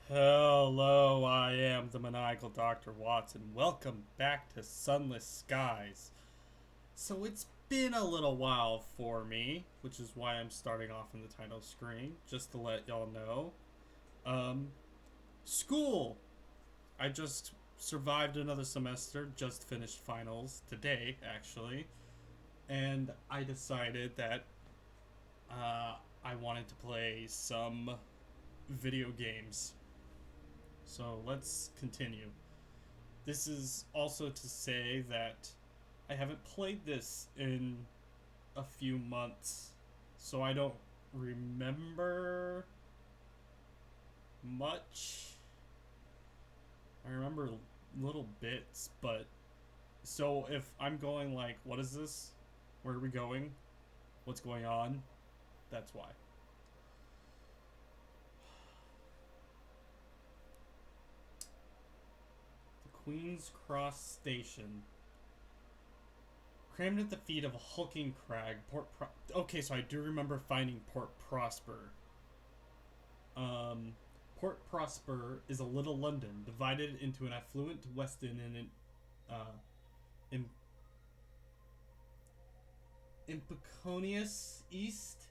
Hello, I am the maniacal Dr. Watson. Welcome back to Sunless Skies. So it's been a little while for me, which is why I'm starting off in the title screen, just to let y'all know. Um, School! I just survived another semester, just finished finals today, actually, and I decided that I wanted to play some video games. So let's continue. This is also to say that I haven't played this in a few months, so I don't remember much. I remember little bits, but so if I'm going like, what is this? Where are we going? What's going on? That's why. The Queen's Cross Station. Crammed at the feet of a hulking crag, okay, so I do remember finding Port Prosper. Um, Port Prosper is a little London, divided into an affluent West End and an Im- impecunious East.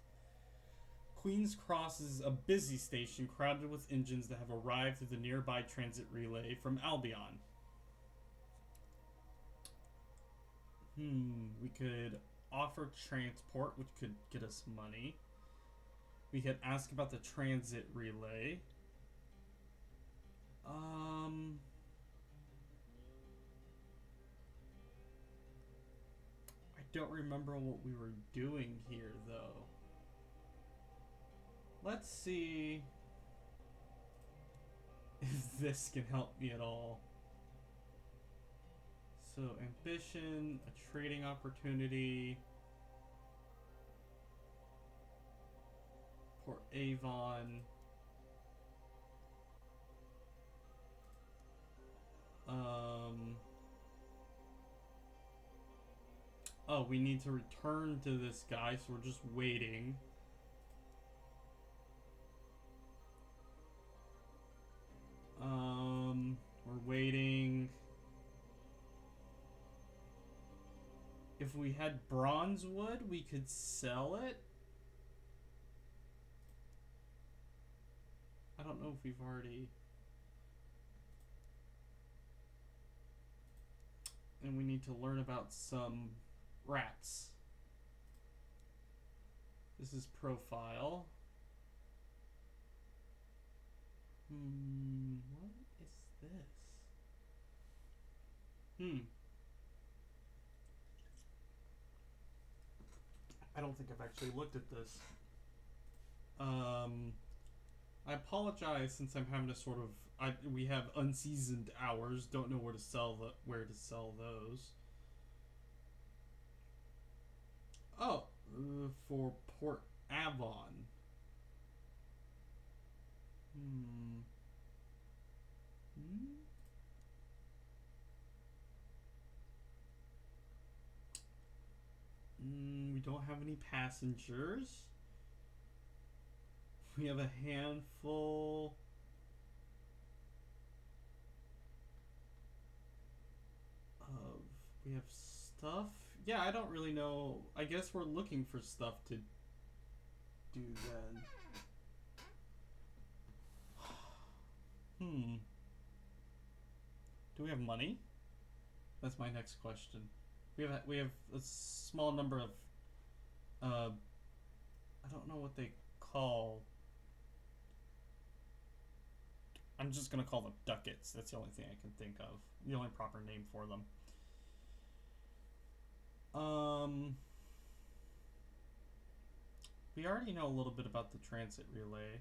Queen's Cross is a busy station crowded with engines that have arrived through the nearby transit relay from Albion. We could offer transport, which could get us money. We could ask about the transit relay. I don't remember what we were doing here, though. Let's see if this can help me at all. So, ambition, a trading opportunity, Port Avon. Oh, we need to return to this guy, so we're just waiting. We're waiting. If we had bronze wood, we could sell it. I don't know if we've already. And we need to learn about some rats. This is profile. What is this? I don't think I've actually looked at this. I apologize since I'm having to sort of. We have unseasoned hours. Don't know where to sell those. Oh, for Port Avon. Hmm. Hmm? We don't have any passengers. We have a handful. Of. We have stuff. Yeah, I don't really know. I guess we're looking for stuff to do then. Do we have money? That's my next question. We have a small number of I don't know what they call. I'm just gonna call them ducats. That's the only thing I can think of. The only proper name for them. We already know a little bit about the transit relay.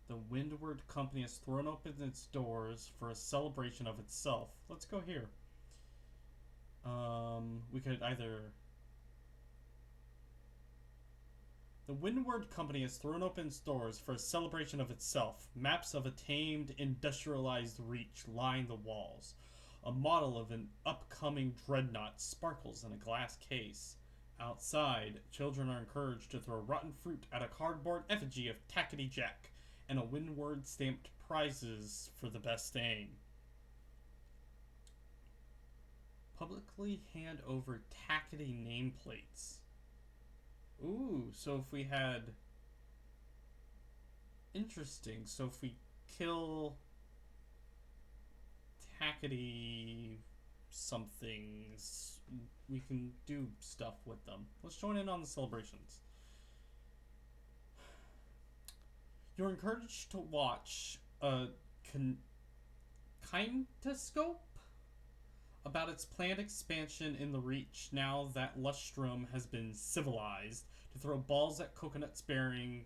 The Windward Company has thrown open its doors for a celebration of itself. Let's go here. We could either. The Windward Company has thrown open its doors for a celebration of itself. Maps of a tamed, industrialized reach line the walls. A model of an upcoming dreadnought sparkles in a glass case. Outside, children are encouraged to throw rotten fruit at a cardboard effigy of Tackety Jack and a windward stamped prizes for the best aim. Publicly hand over tackety nameplates. Ooh, so if we had... Interesting. So if we kill tackety somethings, we can do stuff with them. Let's join in on the celebrations. You're encouraged to watch a kinescope about its planned expansion in the Reach now that Lustrum has been civilized, to throw balls at coconuts bearing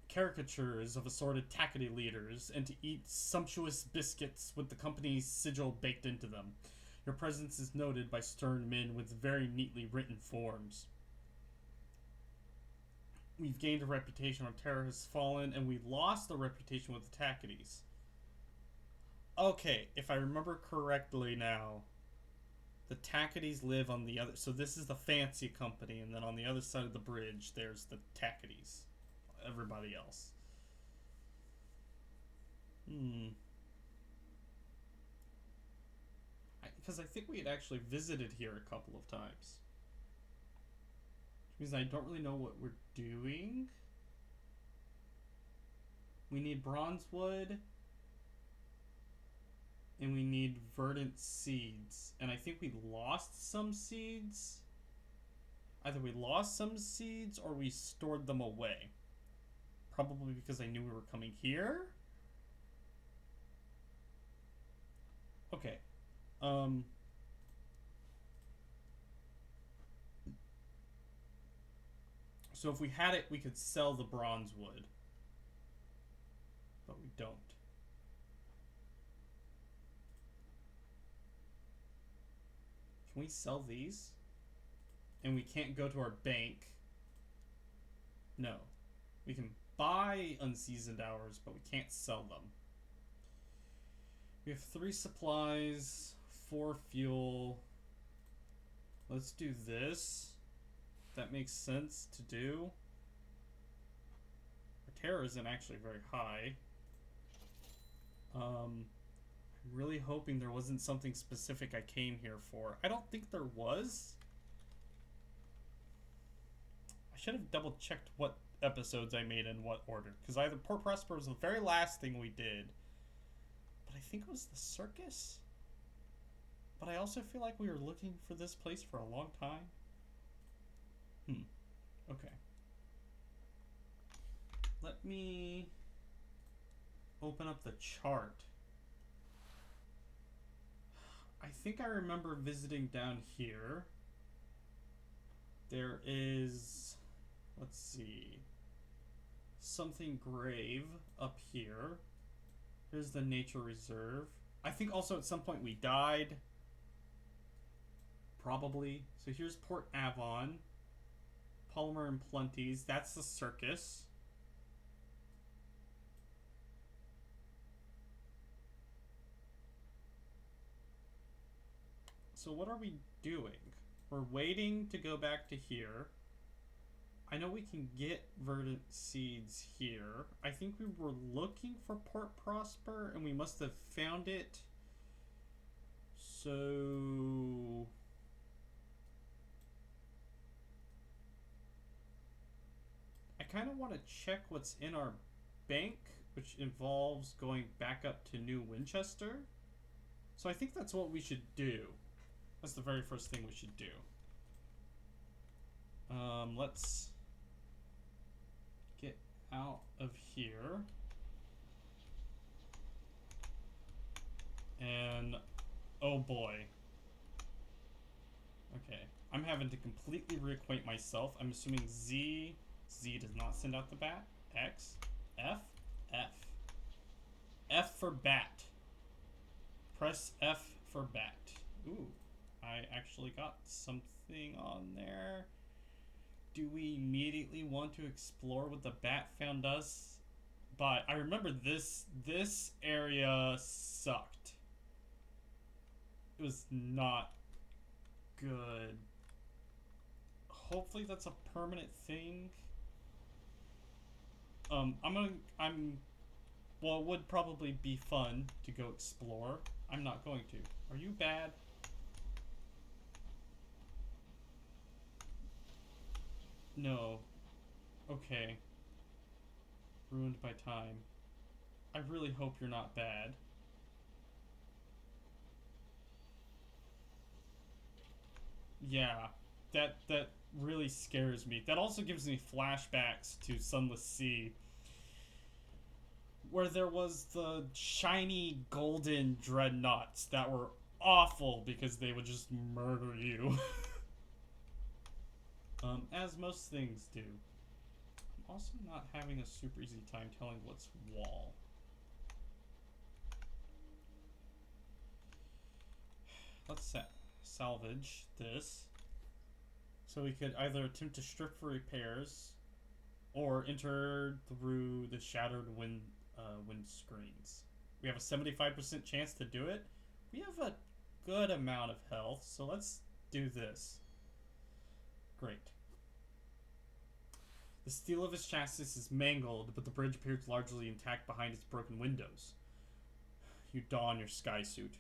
caricatures of assorted tackety leaders, and to eat sumptuous biscuits with the company's sigil baked into them. Your presence is noted by stern men with very neatly written forms. We've gained a reputation when terror has fallen, and we lost the reputation with the tacketies. Okay, if I remember correctly now, the tacketies live on the other... So this is the fancy company, and then on the other side of the bridge, there's the tacketies. Everybody else. Because I think we had actually visited here a couple of times. Which means I don't really know what we're doing. We need bronze wood. And we need verdant seeds. And I think we lost some seeds. Either we lost some seeds or we stored them away. Probably because I knew we were coming here. Okay. So if we had it, we could sell the bronze wood. But we don't. Can we sell these? And we can't go to our bank. No. We can buy unseasoned hours, but we can't sell them. We have 3 supplies, 4 fuel. Let's do this. That makes sense to do. Our terror isn't actually very high. I'm really hoping there wasn't something specific I came here for. I don't think there was. I should have double checked what episodes I made in what order, because either Port Prosper was the very last thing we did, but I think it was the circus. But I also feel like we were looking for this place for a long time. Okay. Let me open up the chart. I think I remember visiting down here. There is, let's see, something grave up here. Here's the nature reserve. I think also at some point we died. Probably. So here's Port Avon. Polymer and Plenties. That's the circus. So what are we doing? We're waiting to go back to here. I know we can get verdant seeds here. I think we were looking for Port Prosper and we must have found it. So I kind of want to check what's in our bank, which involves going back up to New Winchester. So I think that's what we should do. That's the very first thing we should do. Let's get out of here. And, oh boy. Okay, I'm having to completely reacquaint myself. I'm assuming Z does not send out the bat. X, F, F. F for bat. Press F for bat. Ooh, I actually got something on there. Do we immediately want to explore what the bat found us? But I remember this area sucked. It was not good. Hopefully that's a permanent thing. well, it would probably be fun to go explore. I'm not going to. Are you bad? No. Okay. Ruined by time. I really hope you're not bad. Yeah. That really scares me. That also gives me flashbacks to Sunless Sea, where there was the shiny golden dreadnoughts that were awful because they would just murder you. As most things do. I'm also not having a super easy time telling what's wall. Let's salvage this. So we could either attempt to strip for repairs or enter through the shattered wind screens. We have a 75% chance to do it. We have a good amount of health, so let's do this. Great. The steel of his chassis is mangled, but the bridge appears largely intact behind its broken windows. You don your sky suit.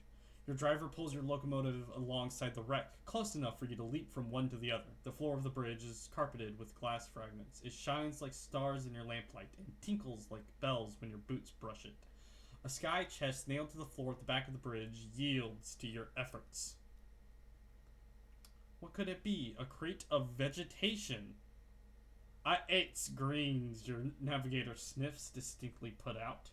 Your driver pulls your locomotive alongside the wreck, close enough for you to leap from one to the other. The floor of the bridge is carpeted with glass fragments. It shines like stars in your lamplight and tinkles like bells when your boots brush it. A sky chest nailed to the floor at the back of the bridge yields to your efforts. What could it be? A crate of vegetation. It's greens, your navigator sniffs, distinctly put out.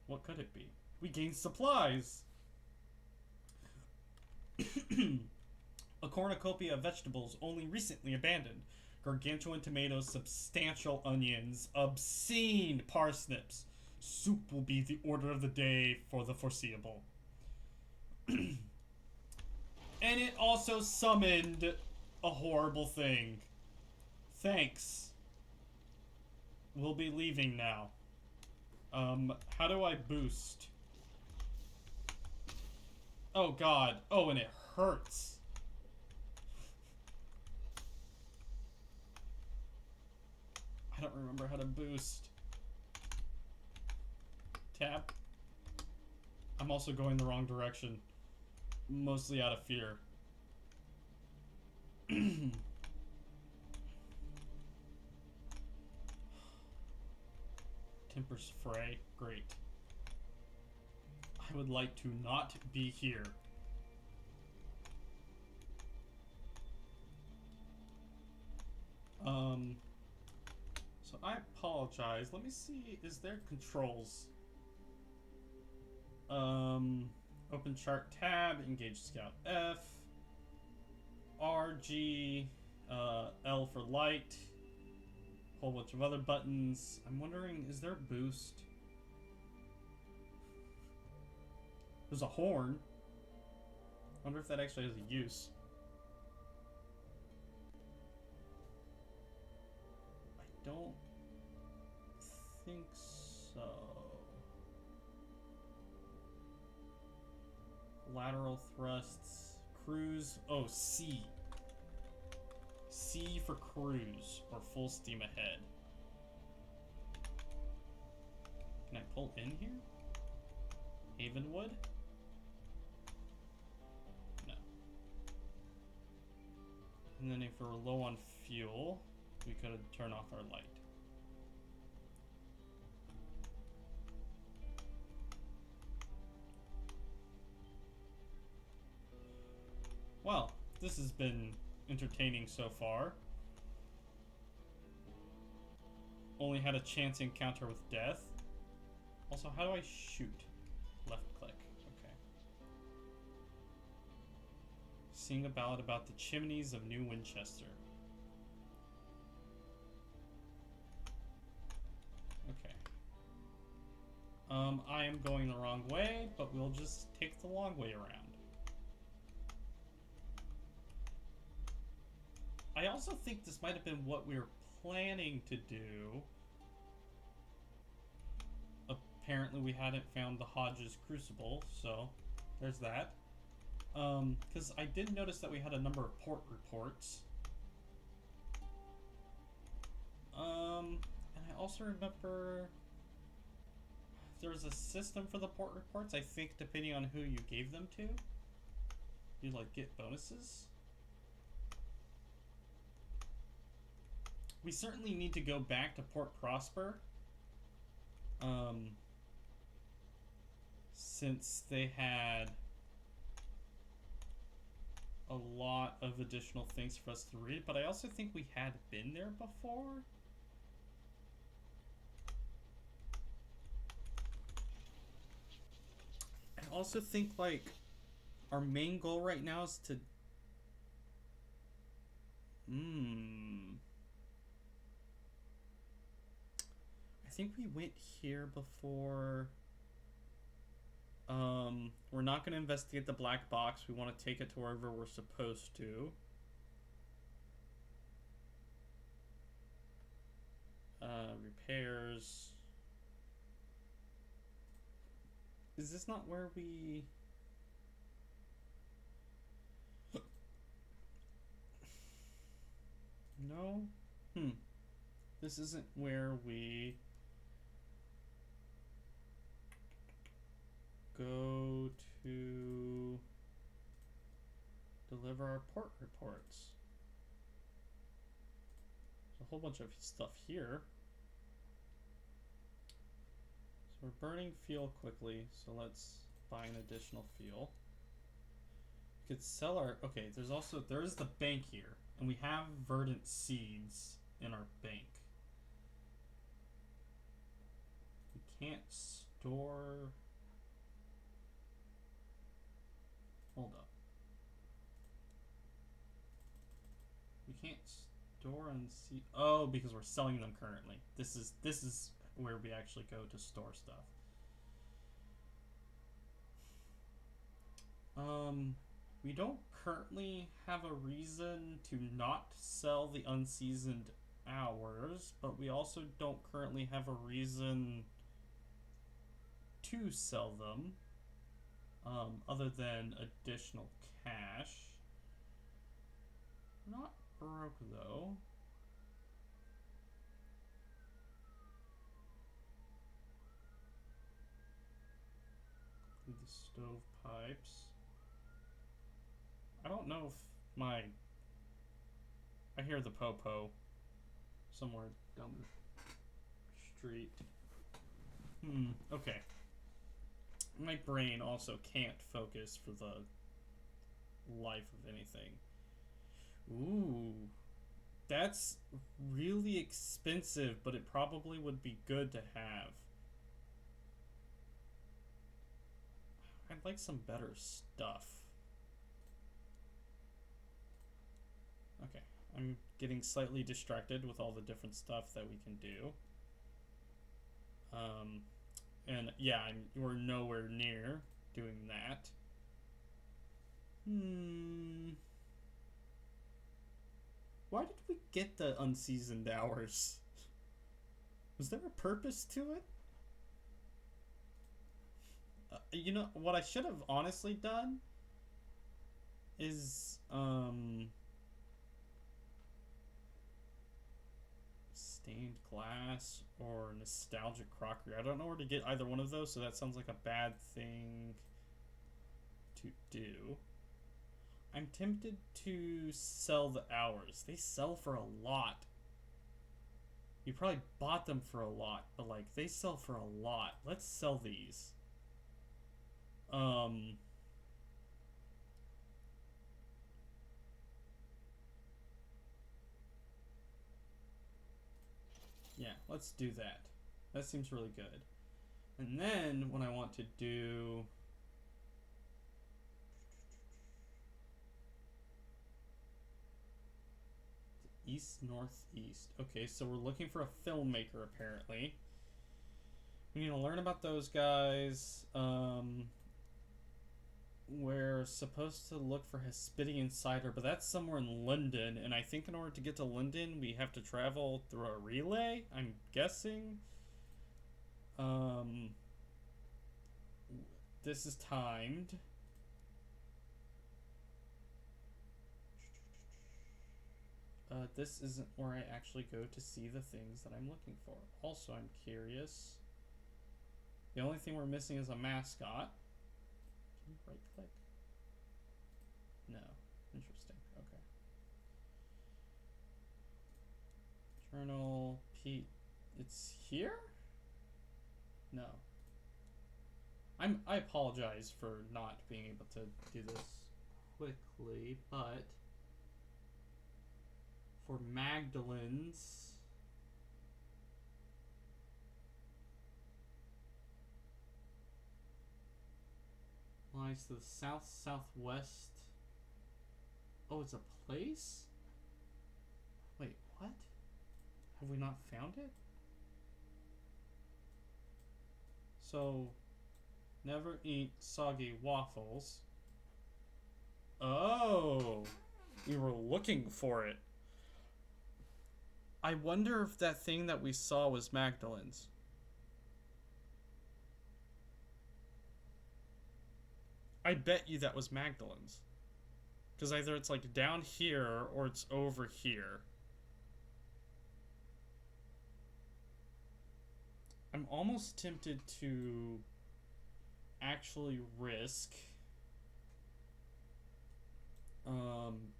What could it be? We gained supplies! A cornucopia of vegetables only recently abandoned. Gargantuan tomatoes, substantial onions, obscene parsnips. Soup will be the order of the day for the foreseeable. And it also summoned a horrible thing. Thanks. We'll be leaving now. How do I boost? Oh god. Oh, and it hurts. I don't remember how to boost. Tap. I'm also going the wrong direction. Mostly out of fear. Tempers fray. Great. I would like to not be here. So I apologize. Let me see, is there controls? Open chart tab, engage scout F, R, G, L for light, whole bunch of other buttons. I'm wondering, is there boost? There's a horn. I wonder if that actually has a use. I don't think so. Lateral thrusts. Cruise. Oh, C. C for cruise, or full steam ahead. Can I pull in here? Havenwood? No. And then if we're low on fuel, we could turn off our light. Well, this has been entertaining so far. Only had a chance encounter with death. Also, how do I shoot? Left click. Okay. Sing a ballad about the chimneys of New Winchester. Okay. I am going the wrong way, but we'll just take the long way around. I also think this might have been what we were planning to do. Apparently we hadn't found the Hodge's Crucible, so there's that. Because I did notice that we had a number of port reports. also remember there was a system for the port reports. I think depending on who you gave them to, you like get bonuses. We certainly need to go back to Port Prosper. Since they had a lot of additional things for us to read, but I also think we had been there before. I also think like our main goal right now is to I think we went here before. We're not going to investigate the black box. We want to take it to wherever we're supposed to. Repairs. Is this not where we... No? This isn't where we go to deliver our port reports. There's a whole bunch of stuff here. So we're burning fuel quickly, so let's buy an additional fuel. We could sell our... Okay, there's the bank here, and we have verdant seeds in our bank. We can't store... Hold up. We can't store and see... Oh, because we're selling them currently. This is where we actually go to store stuff. We don't currently have a reason to not sell the unseasoned hours, but we also don't currently have a reason to sell them, other than additional cash. We're not broke though. The stovepipes. I don't know if my... I hear the popo somewhere down the street. Okay. My brain also can't focus for the life of anything. Ooh. That's really expensive, but it probably would be good to have. I'd like some better stuff. Okay, I'm getting slightly distracted with all the different stuff that we can do. And yeah, we're nowhere near doing that. Why did we get the unseasoned hours? Was there a purpose to it? You know, what I should have honestly done is, stained glass or nostalgic crockery. I don't know where to get either one of those, so that sounds like a bad thing to do. I'm tempted to sell the hours. They sell for a lot. You probably bought them for a lot, but like, they sell for a lot. Let's sell these. Yeah, let's do that. That seems really good. And then when I want to do east northeast. Okay, so we're looking for a filmmaker apparently. We need to learn about those guys. We're supposed to look for Hespidian cider, but that's somewhere in London, and I think in order to get to London, we have to travel through a relay, I'm guessing. This is timed. this isn't where I actually go to see the things that I'm looking for. Also, I'm curious. The only thing we're missing is a mascot. Can you right click? No. Interesting. Okay. Journal Pete. It's here? No. I apologize for not being able to do this quickly, but for Magdalene's lies to the southwest. Oh, it's a place? Wait, what? Have we not found it? So, never eat soggy waffles. Oh, we were looking for it. I wonder if that thing that we saw was Magdalene's. I bet you that was Magdalene's. Because either it's like down here or it's over here. I'm almost tempted to actually risk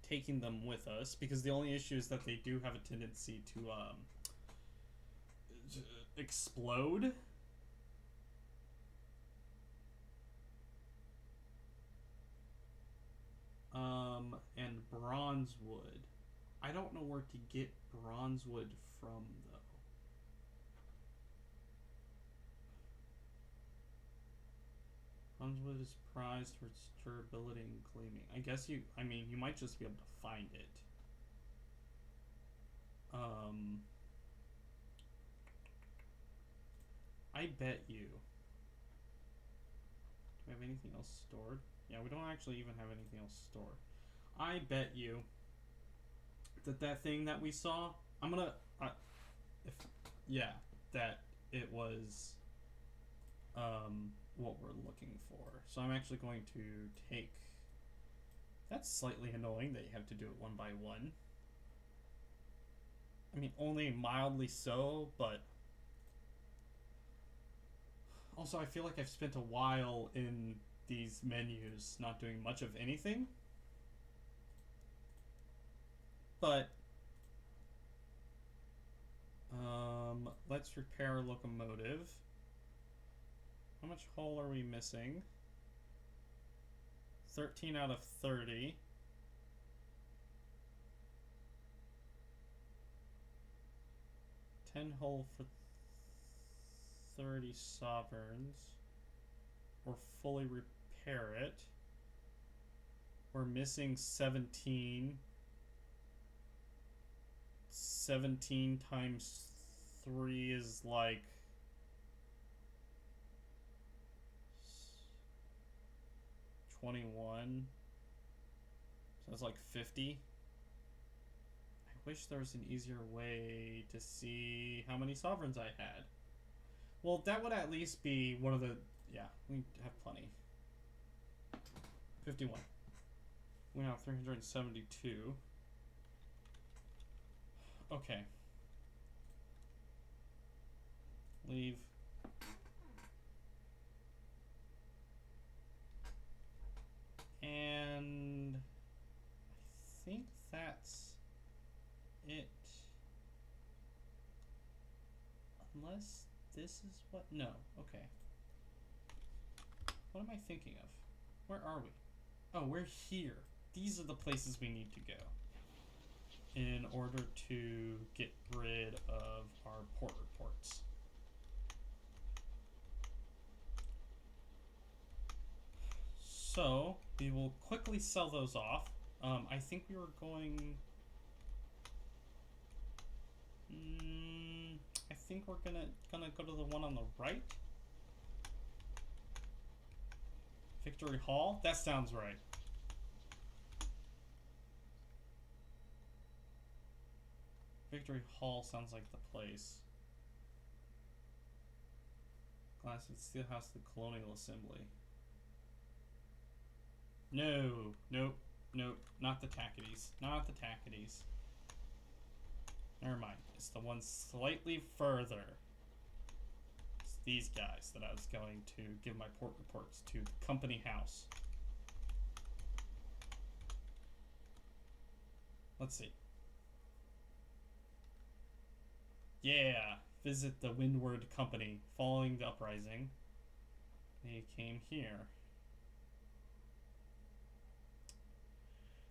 taking them with us, because the only issue is that they do have a tendency to explode. And bronze wood. I don't know where to get bronze wood from, though. Bronze wood is prized for its durability and gleaming. I guess you might just be able to find it. I bet you. Do we have anything else stored? Yeah, we don't actually even have anything else stored. I bet you that thing that we saw, I'm gonna, that it was, what we're looking for. So I'm actually going to take, that's slightly annoying that you have to do it one by one. I mean, only mildly so, but also I feel like I've spent a while in these menus not doing much of anything. But let's repair a locomotive. How much hull are we missing? 13 out of 30. 10 hull for 30 sovereigns. Or fully repair it. We're missing 17. 17 times 3 is like 21. So that's like 50. I wish there was an easier way to see how many sovereigns I had. Well, that would at least be one of the... Yeah, we have plenty. 51. We now have 372. Okay. Leave. And I think that's it. Unless this is what... No. Okay. What am I thinking of? Where are we? Oh, we're here. These are the places we need to go in order to get rid of our port reports. So, we will quickly sell those off. I think we were going... I think we're gonna go to the one on the right. Victory Hall? That sounds right. Victory Hall sounds like the place. Glasswood Steelhouse, the Colonial Assembly. No, nope, nope, not the Tackities. Not the Tackities. Never mind. It's the one slightly further. It's these guys that I was going to give my port reports to. The company house. Let's see. Yeah. Visit the Windward Company. Following the uprising, they came here.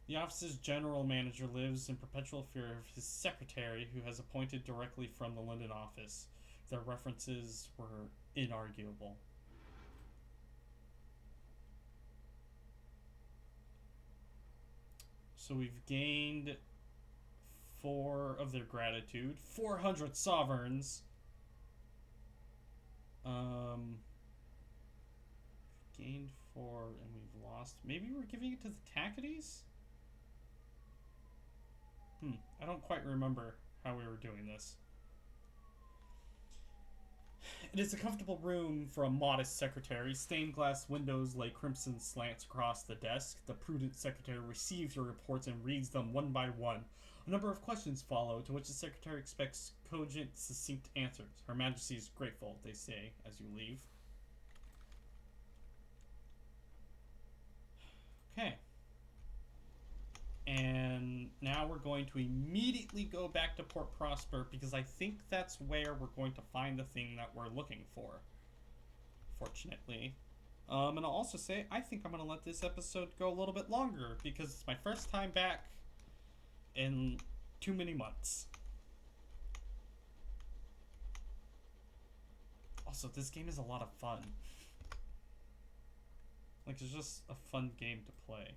The office's general manager lives in perpetual fear of his secretary, who has appointed directly from the London office. Their references were inarguable. So we've gained 4 of their gratitude. 400 sovereigns. Gained 4 and we've lost. Maybe we're giving it to the Tacites? I don't quite remember how we were doing this. It is a comfortable room for a modest secretary. Stained glass windows lay crimson slants across the desk. The prudent secretary receives your reports and reads them one by one. A number of questions follow, to which the secretary expects cogent, succinct answers. Her Majesty is grateful, they say, as you leave. Okay. And now we're going to immediately go back to Port Prosper, because I think that's where we're going to find the thing that we're looking for. Fortunately. And I'll also say, I think I'm going to let this episode go a little bit longer, because it's my first time back in too many months. Also, this game is a lot of fun. Like, it's just a fun game to play.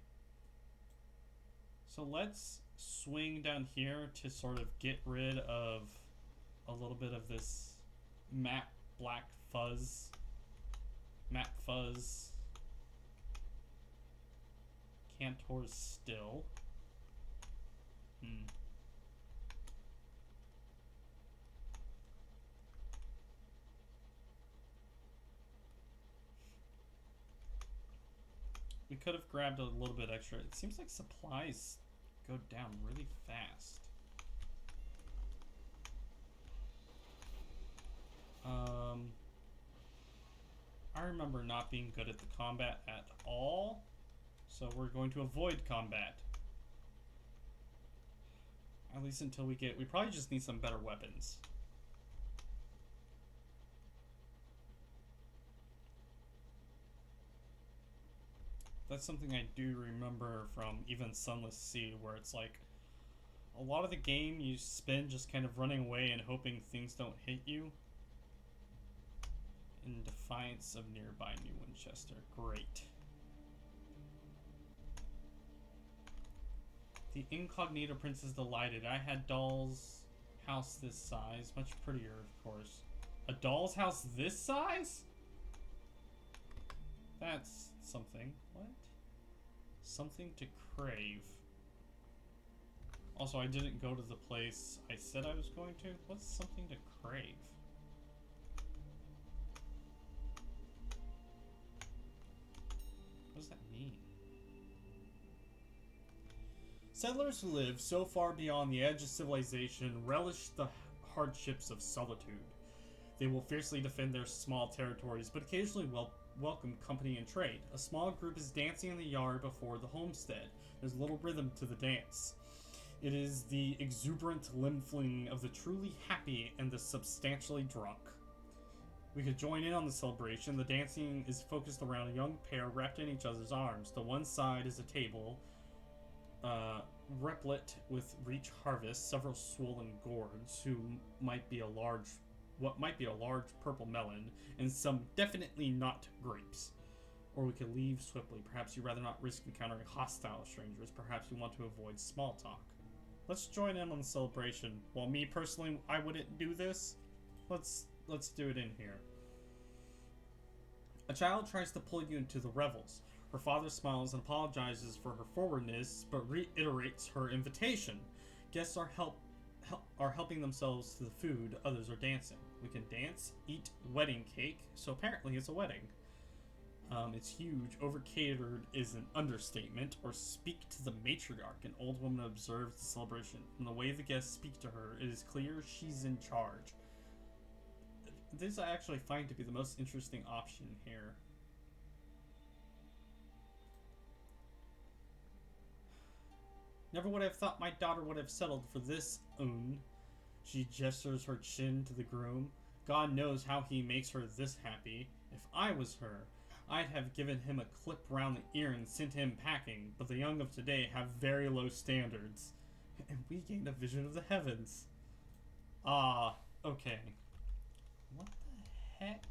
So let's swing down here to sort of get rid of a little bit of this map fuzz. Cantor's still. We could have grabbed a little bit extra. It seems like supplies go down really fast. I remember not being good at the combat at all, so we're going to avoid combat. At least until we probably just need some better weapons. That's something I do remember from even Sunless Skies, where it's like a lot of the game you spend just kind of running away and hoping things don't hit you. In defiance of nearby New Winchester. Great. The incognito prince is delighted. I had doll's house this size. Much prettier, of course. A doll's house this size? That's something. What? Something to crave. Also, I didn't go to the place I said I was going to. What's something to crave? What does that mean? Settlers who live so far beyond the edge of civilization relish the hardships of solitude. They will fiercely defend their small territories, but occasionally welcome company and trade. A small group is dancing in the yard before the homestead. There's little rhythm to the dance. It is the exuberant limb fling of the truly happy and the substantially drunk. We could join in on the celebration. The dancing is focused around a young pair wrapped in each other's arms. To one side is a table, replete with rich harvest, several swollen gourds, what might be a large purple melon, and some definitely not grapes. Or we could leave swiftly. Perhaps you'd rather not risk encountering hostile strangers. Perhaps you want to avoid small talk. Let's join in on the celebration. While me personally, I wouldn't do this. Let's do it in here. A child tries to pull you into the revels. Her father smiles and apologizes for her forwardness, but reiterates her invitation. Guests are helping themselves to the food, others are dancing. We can dance, eat wedding cake, so apparently it's a wedding. It's huge. Overcatered is an understatement. Or speak to the matriarch. An old woman observes the celebration. From the way the guests speak to her, it is clear she's in charge. This I actually find to be the most interesting option here. Never would have thought my daughter would have settled for this, Un. She gestures her chin to the groom. God knows how he makes her this happy. If I was her, I'd have given him a clip round the ear and sent him packing, but the young of today have very low standards. And we gained a vision of the heavens. Ah, okay. What the heck?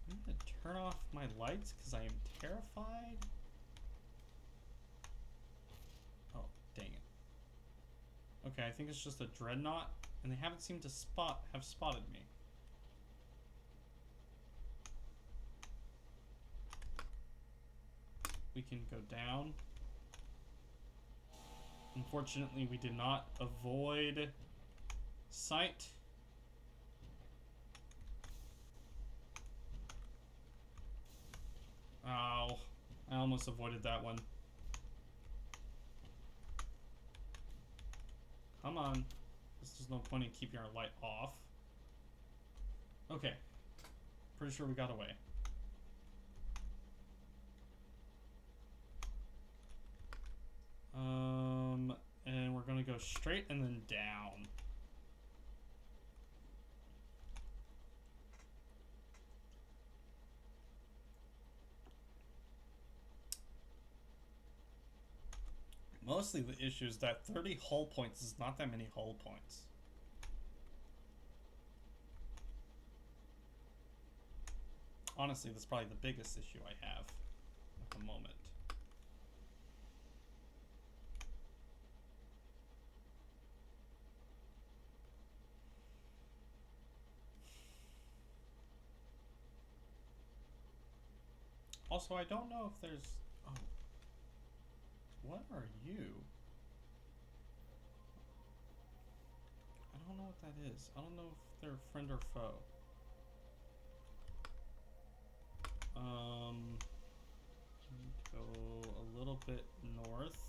I'm gonna turn off my lights because I am terrified. Oh, dang it. Okay, I think it's just a dreadnought, and they haven't seemed to have spotted me. We can go down. Unfortunately, we did not avoid sight. Ow. I almost avoided that one. Come on. There's no point in keeping our light off. Okay. Pretty sure we got away. And we're gonna go straight and then down. Mostly the issue is that 30 hull points is not that many hull points. Honestly, that's probably the biggest issue I have at the moment. Also, I don't know if there's... Oh. What are you? I don't know what that is. I don't know if they're friend or foe. Go a little bit north.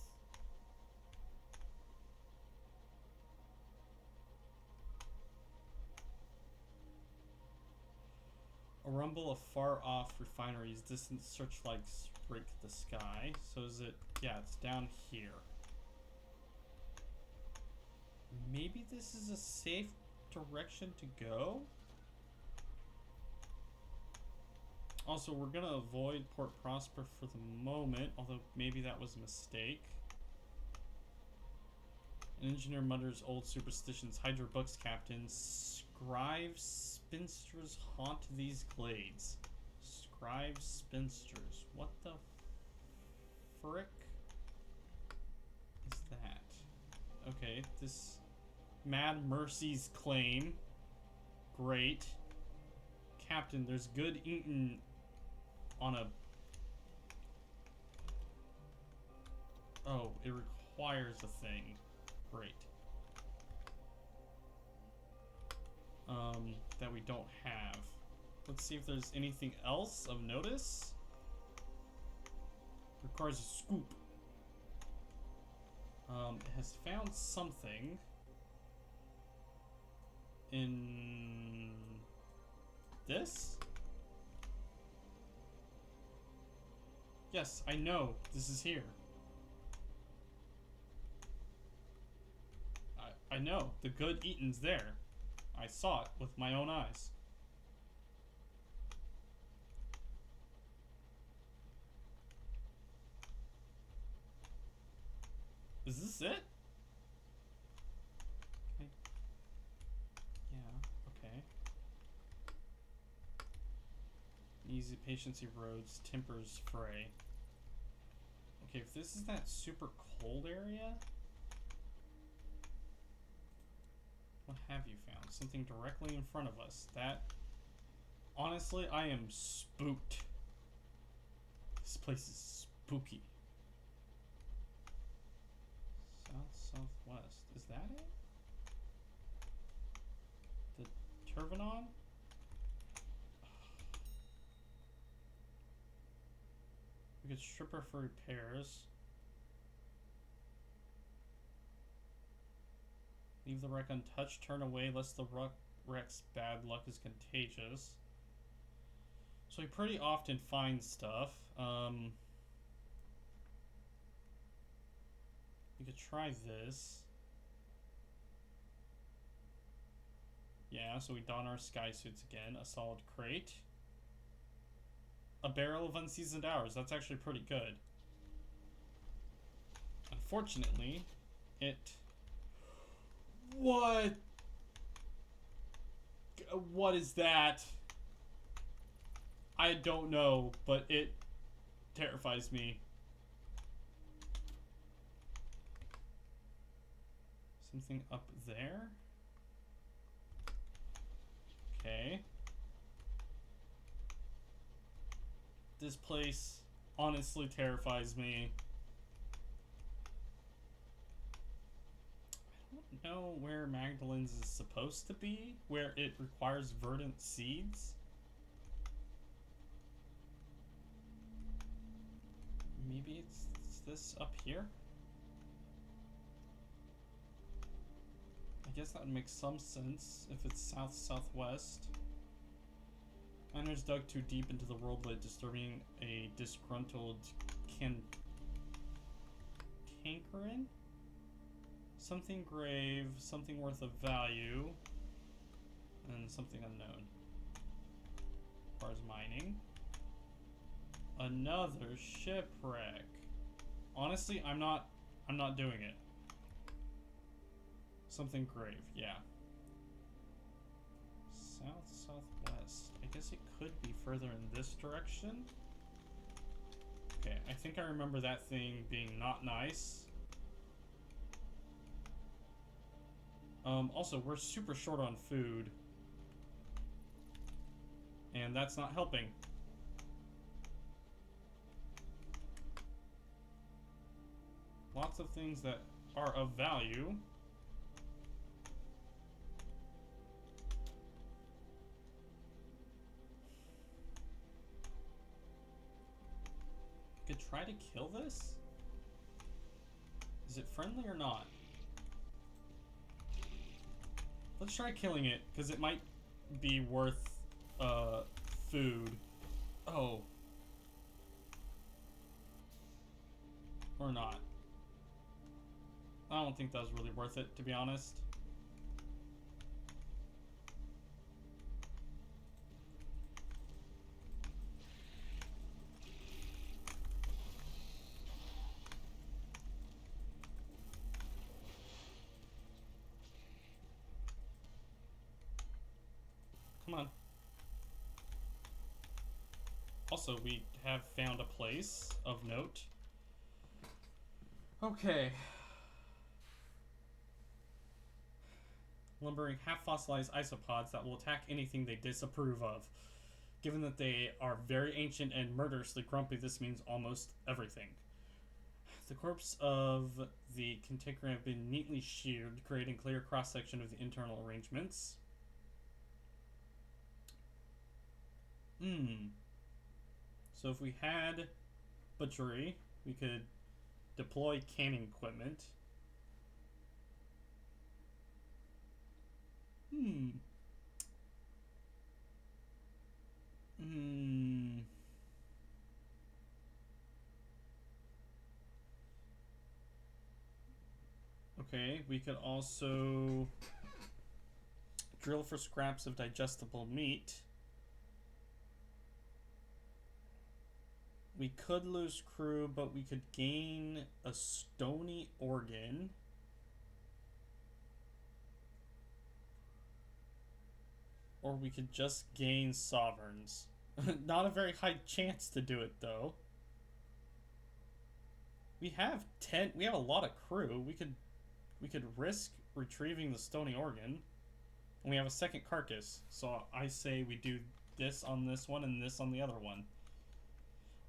A rumble of far-off refineries, distant searchlights break the sky. So is it... Yeah, it's down here. Maybe this is a safe direction to go? Also, we're gonna avoid Port Prosper for the moment, although maybe that was a mistake. An engineer mutters old superstitions. Hide your books, Captain. Scribe spinsters haunt these glades. Scribe spinsters. What the frick is that? Okay, this Mad Mercy's claim. Great. Captain, there's good eating on a... Oh, it requires a thing. Great. That we don't have. Let's see if there's anything else of notice. Requires a scoop. It has found something in this? Yes, I know this is here. I know the good eatin's there. I saw it with my own eyes. Is this it? Okay. Yeah, okay. Easy patience erodes, tempers fray. Okay, if this is that super cold area, what have you found? Something directly in front of us. That, honestly, I am spooked. This place is spooky. South-southwest. Is that it? The Turvenon? We could strip her for repairs. Leave the wreck untouched. Turn away lest the wreck's bad luck is contagious. So we pretty often find stuff. We could try this. Yeah, so we don our sky suits again. A solid crate. A barrel of unseasoned hours. That's actually pretty good. Unfortunately, it... What? What is that? I don't know, but it terrifies me. Something up there? Okay. This place honestly terrifies me. I don't know where Magdalene's is supposed to be, where it requires verdant seeds. Maybe it's this up here? I guess that would make some sense if it's south-southwest. Miners dug too deep into the worldlet, disturbing a disgruntled cankerin? Something grave, something worth of value, and something unknown. As far as mining. Another shipwreck. Honestly, I'm not doing it. Something grave, yeah. South-southwest. I guess it could be further in this direction. Okay, I think I remember that thing being not nice. Also, we're super short on food. And that's not helping. Lots of things that are of value. Could try to kill this? Is it friendly or not? Let's try killing it, because it might be worth food. Oh. Or not. I don't think that was really worth it, to be honest. Come on. Also, we have found a place of note. Okay. Lumbering half-fossilized isopods that will attack anything they disapprove of. Given that they are very ancient and murderously grumpy, this means almost everything. The corpse of the cantankerous have been neatly sheared, creating clear cross-section of the internal arrangements. So if we had butchery, we could deploy canning equipment. Okay, we could also drill for scraps of digestible meat. We could lose crew, but we could gain a stony organ. Or we could just gain sovereigns. Not a very high chance to do it, though. We have a lot of crew. We could risk retrieving the stony organ. And we have a second carcass. So I say we do this on this one and this on the other one.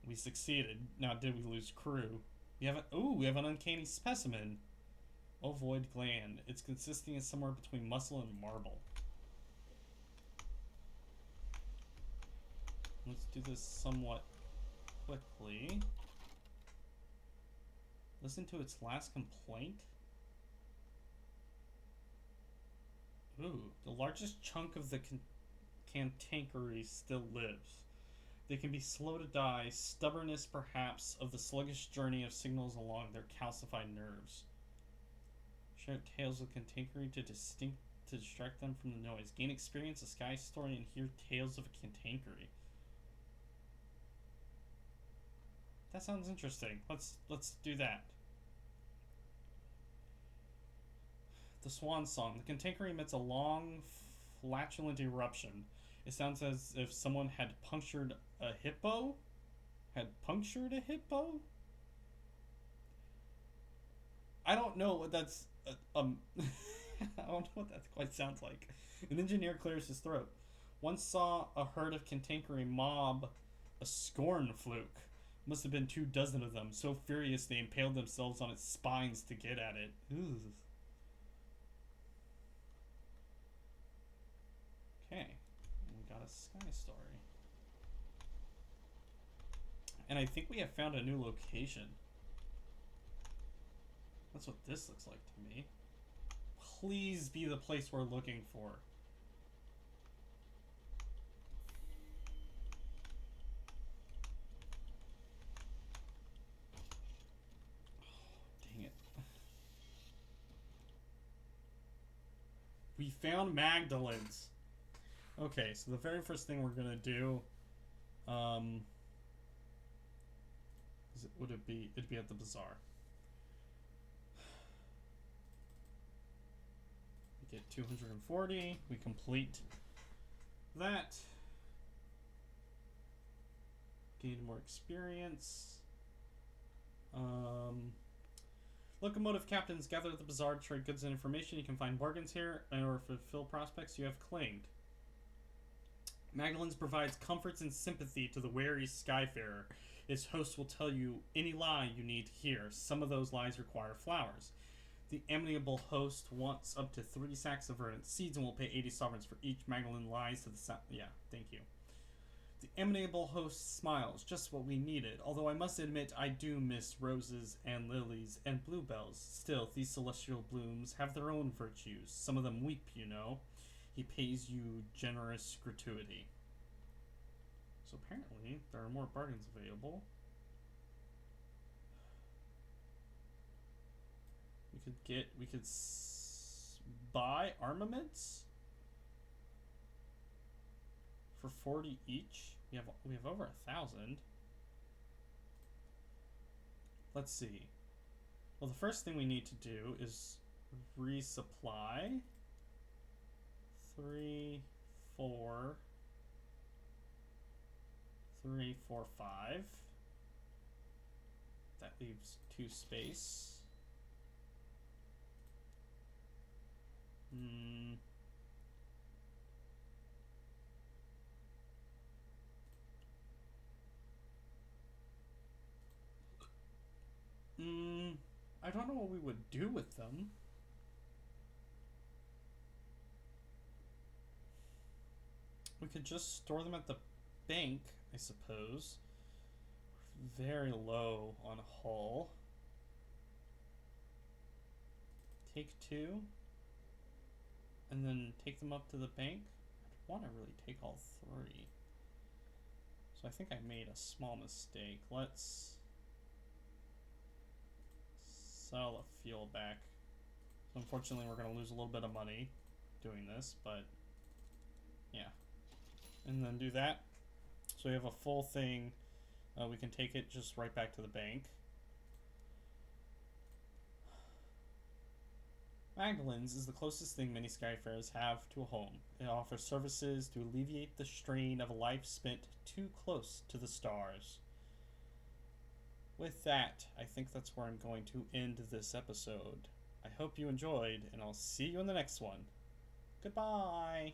We succeeded. Now, did we lose crew? We have an uncanny specimen. Ovoid gland. It's consisting of somewhere between muscle and marble. Let's do this somewhat quickly. Listen to its last complaint? Ooh, the largest chunk of the cantankerous still lives. They can be slow to die, stubbornness perhaps of the sluggish journey of signals along their calcified nerves. Share tales of cantankerous to distract them from the noise. Gain experience, a sky story, and hear tales of a cantankerous. That sounds interesting. Let's do that. The Swan Song. The cantankerous emits a long, flatulent eruption. It sounds as if someone had punctured a hippo? I don't know what that's... I don't know what that quite sounds like. An engineer clears his throat. Once saw a herd of cantankerous mob a scorn fluke. Must have been 24 of them, so furious they impaled themselves on its spines to get at it. Ugh. Okay, we got a sky story. And I think we have found a new location. That's what this looks like to me. Please be the place we're looking for. We found Magdalene's. Okay, so the very first thing we're gonna do, it'd be at the bazaar. We get 240. We complete that. Gain more experience. Locomotive captains gather at the bazaar to trade goods and information. You can find bargains here, or fulfill prospects you have claimed. Magdalene's provides comforts and sympathy to the weary skyfarer. Its host will tell you any lie you need to hear. Some of those lies require flowers. The amiable host wants up to 3 sacks of verdant seeds and will pay 80 sovereigns for each Magdalene lies to the south. Yeah, thank you. The amiable host smiles, just what we needed, although I must admit I do miss roses and lilies and bluebells. Still, these celestial blooms have their own virtues. Some of them weep, you know. He pays you generous gratuity. So apparently, there are more bargains available. We could buy armaments for 40 each. We have over 1,000. Let's see. Well, the first thing we need to do is resupply. 3, 4, 3, 4, 5. That leaves 2 space. I don't know what we would do with them. We could just store them at the bank, I suppose. Very low on hull. Take 2. And then take them up to the bank. I'd want to really take all 3. So I think I made a small mistake. Let's sell a fuel back. So unfortunately we're going to lose a little bit of money doing this, but yeah. And then do that. So we have a full thing. We can take it just right back to the bank. Magdalene's is the closest thing many skyfarers have to a home. It offers services to alleviate the strain of a life spent too close to the stars. With that, I think that's where I'm going to end this episode. I hope you enjoyed, and I'll see you in the next one. Goodbye!